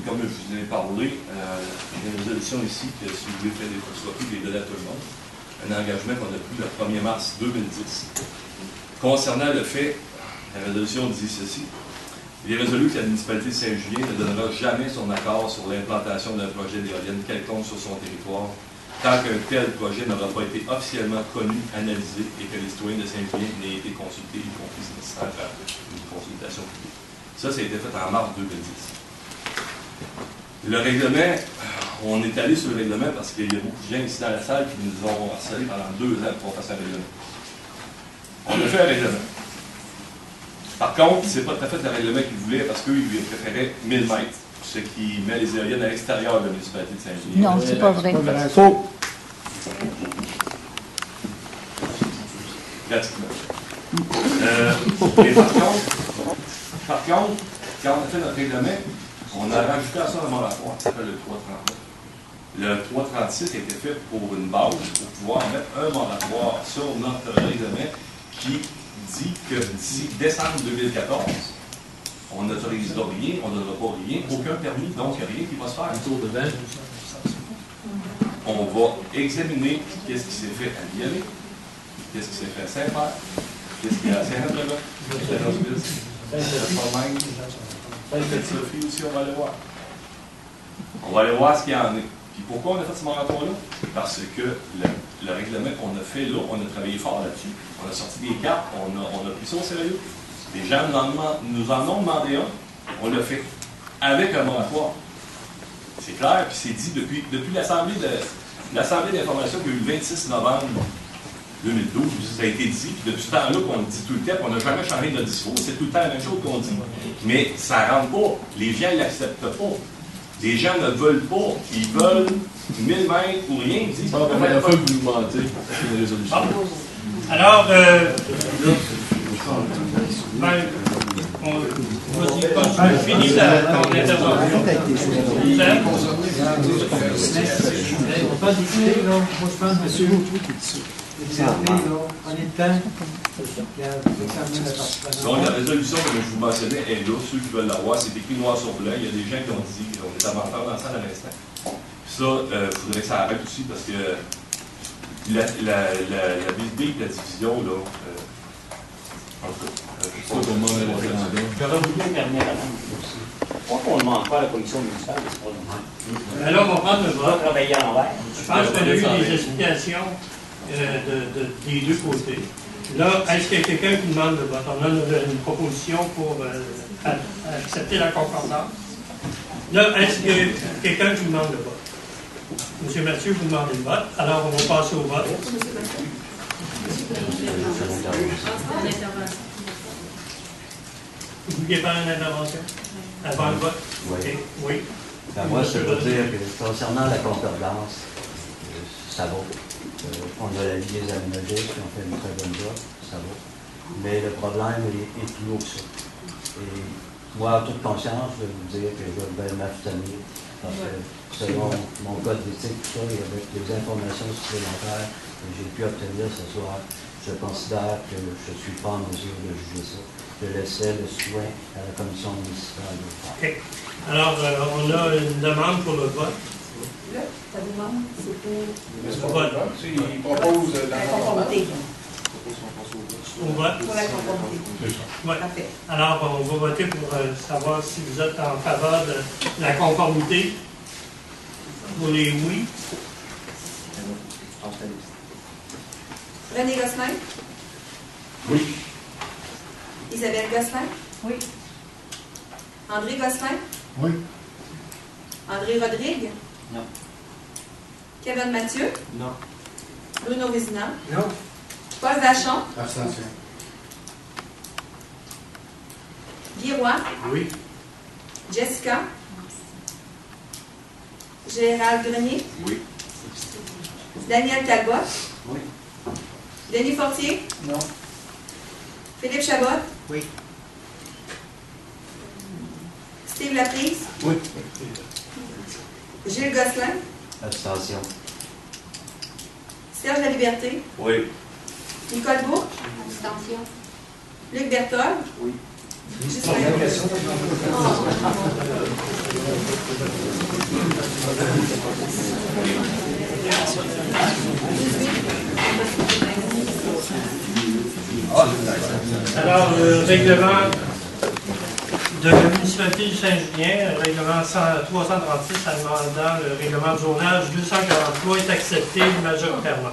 Comme je vous ai parlé, il y a une résolution ici que si vous voulez faire des photocopies, les donner à tout le monde. Un engagement qu'on a pris le 1er mars 2010. Concernant le fait, la résolution dit ceci. Il est résolu que la municipalité de Saint-Julien ne donnera jamais son accord sur l'implantation d'un projet d'éolienne quelconque sur son territoire tant qu'un tel projet n'aura pas été officiellement connu, analysé et que les citoyens de Saint-Julien n'aient été consultés, y compris si nécessaire à faire une consultation publique. Ça a été fait en mars 2010. Le règlement, on est allé sur le règlement parce qu'il y a beaucoup de gens ici dans la salle qui nous ont harcelé pendant 2 ans pour qu'on fasse un règlement. On a fait un règlement. Par contre, ce n'est pas tout à fait le règlement qu'ils voulaient parce qu'ils préféraient 1000 mètres, ce qui met les éoliennes à l'extérieur de la municipalité de Saint-Julien. Non, c'est pas vrai. Faux. Pratiquement. Et par contre, quand on a fait notre règlement, on a rajouté à ça un moratoire qui s'appelle le 339. Le 336 a été fait pour une base, pour pouvoir mettre un moratoire sur notre règlement qui dit que d'ici décembre 2014, on n'autorisera rien, on ne donnera pas rien, aucun permis, donc il n'y a rien qui va se faire. On va examiner qu'est-ce qui s'est fait à Liavé, qu'est-ce qui s'est fait à Saint-Père, qu'est-ce qu'il y a à Saint-André-là, Sophie aussi, on va aller voir. On va aller voir ce qu'il y en a. Puis pourquoi on a fait ce moratoire-là? Parce que le règlement qu'on a fait là, on a travaillé fort là-dessus. On a sorti des cartes, on a pris ça au sérieux. Les gens nous en ont demandé un, on l'a fait avec un moratoire. C'est clair, puis c'est dit depuis l'Assemblée d'information qu'il y a eu le 26 novembre 2012, ça a été dit, puis depuis ce temps-là qu'on le dit tout le temps, on n'a jamais changé notre discours, c'est tout le temps la même chose qu'on dit. Mais ça ne rentre pas, les gens ne l'acceptent pas. Les gens ne veulent pas. Ils veulent 1000 mètres ou rien. Ils disent, La première fois que vous nous mentez, c'est une résolution. Alors, vas-y, finis ton intervention. On peut discuter, là. Moi, je pense, monsieur, on est dedans. Donc, la résolution que je vous mentionnais est là. Ceux qui veulent l'avoir, c'est écrit noir sur blanc. Il y a des gens qui ont dit, on est avant de faire l'ensemble à l'instant. Ça, il faudrait que ça arrête aussi parce que la division, là, en tout cas, J'aurais voulu intervenir aussi. Pourquoi on ne demande pas à la commission municipale de se prononcer? Alors, on va prendre le vote. Travailler à l'envers. Je pense qu'on a eu des explications des deux côtés. Là, est-ce qu'il y a quelqu'un qui demande le vote? On a une proposition pour accepter la concordance. Là, est-ce qu'il y a quelqu'un qui demande le vote? Monsieur Mathieu, vous demandez le vote. Alors, on va passer au vote. Vous vouliez faire une intervention avant le vote? Oui. Okay. Oui. Ben, moi, je veux dire que concernant la concordance, ça va. On a la Ligue des aménagistes qui ont fait une très bonne job, ça va. Mais le problème est plus haut que ça. Et moi, en toute conscience, je vais vous dire que je vais m'abstenir. Parce que selon mon code d'éthique, tout ça, et avec les informations supplémentaires que j'ai pu obtenir ce soir, je considère que je ne suis pas en mesure de juger ça. Je laissais le soin à la commission municipale de faire. OK. Alors, on a une demande pour le vote. Là, ta demande, c'est pour Le vote. Il propose la conformité. Au vote. Pour la conformité. Ouais. Parfait. Alors, on va voter pour savoir si vous êtes en faveur de la conformité. Pour les oui. René Gosselin? Oui. Isabelle Gosselin? Oui. André Gosselin? Oui. André Rodrigue? Non. Kevin Mathieu? Non. Bruno Vézina? Non. Paul Vachon? Abstention. Guy Roy? Oui. Jessica? Gérald Grenier? Oui. Daniel Talbot? Oui. Denis Fortier? Non. Philippe Chabot? Oui. Steve Laprise? Oui. Gilles Gosselin? Abstention. Serge Laliberté? oui. Nicole Bourque? Abstention. Luc Bertol? Oui. Ghislain? Alors, le règlement de la municipalité de Saint-Julien, le règlement 336 amendant le règlement de zonage 243 est accepté majoritairement.